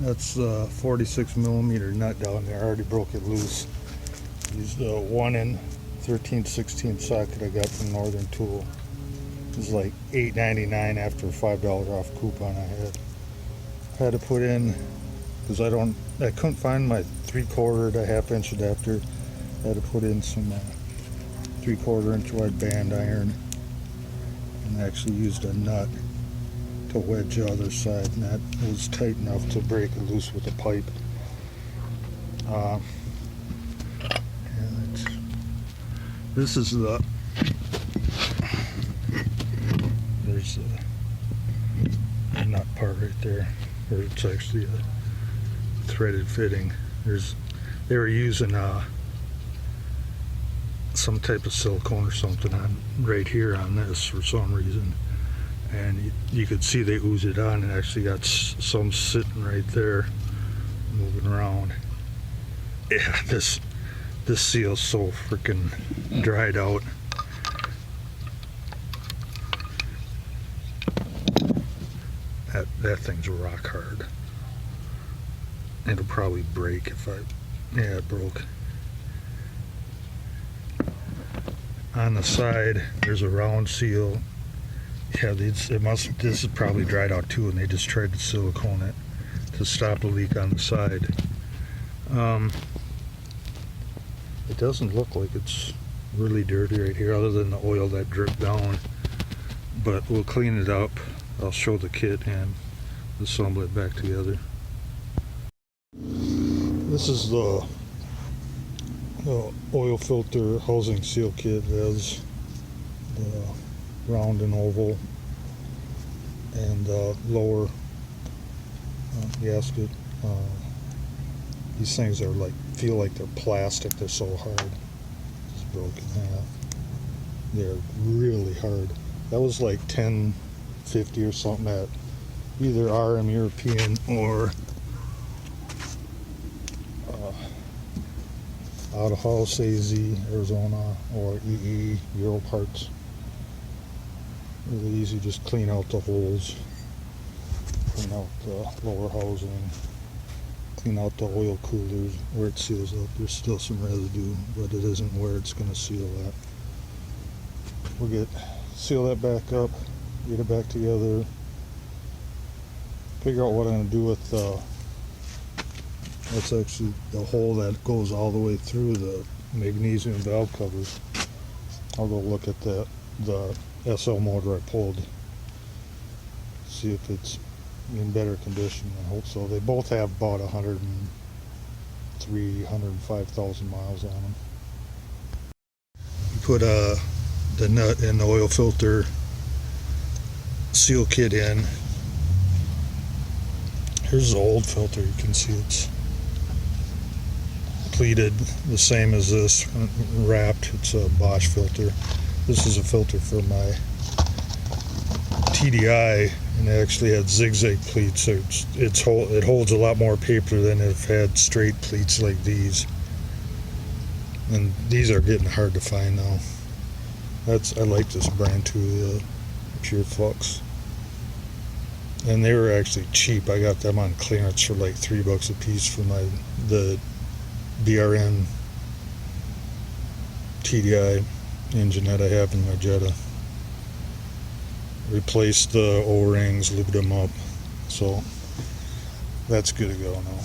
That's a 46 millimeter nut down there. I already broke it loose. Used a 1 13/16 socket I got from Northern Tool. It was like $8.99 after a $5 off coupon I had to put in, because I couldn't find my 3/4 to 1/2 inch adapter. I had to put in some 3/4 inch wide band iron, and actually used a nut to wedge the other side, and that was tight enough to break it loose with a pipe. This is there's a nut part right there, or it's actually a threaded fitting. They were using some type of silicone or something on right here on this for some reason, and you could see they ooze it on, and actually got some sitting right there moving around. Yeah, this seal's so freaking dried out. That thing's rock hard. It'll probably break if yeah, it broke. On the side there's a round seal. Yeah, this is probably dried out too, and they just tried to silicone it to stop the leak on the side. It doesn't look like it's really dirty right here, other than the oil that dripped down, but we'll clean it up. I'll show the kit and assemble it back together. This is the oil filter housing seal kit. It has the round and oval and lower gasket. These things are feel like they're plastic. They're so hard. Just broke in half. They're really hard. That was like $10.50 or something at either RM European or Out of House AZ Arizona, or EE Euro Parts. Really easy. Just clean out the holes, clean out the lower housing, clean out the oil coolers where it seals up. There's still some residue, but it isn't where it's going to seal at. We'll seal that back up, get it back together, figure out what I'm going to do with that's actually the hole that goes all the way through the magnesium valve covers. I'll go look at the SL motor I pulled, see if it's in better condition. I hope so. They both have about 105,000 miles on them. You put the nut and the oil filter seal kit in. Here's the old filter. You can see it's pleated the same as this, wrapped. It's a Bosch filter. This is a filter for my TDI, and it actually had zigzag pleats, so it holds a lot more paper than if it had straight pleats like these. And these are getting hard to find now. I like this brand too, the Pure Flux. And they were actually cheap. I got them on clearance for like $3 a piece for the BRN TDI engine that I have in my Jetta. Replaced the O-rings, lubed them up, so that's good to go now.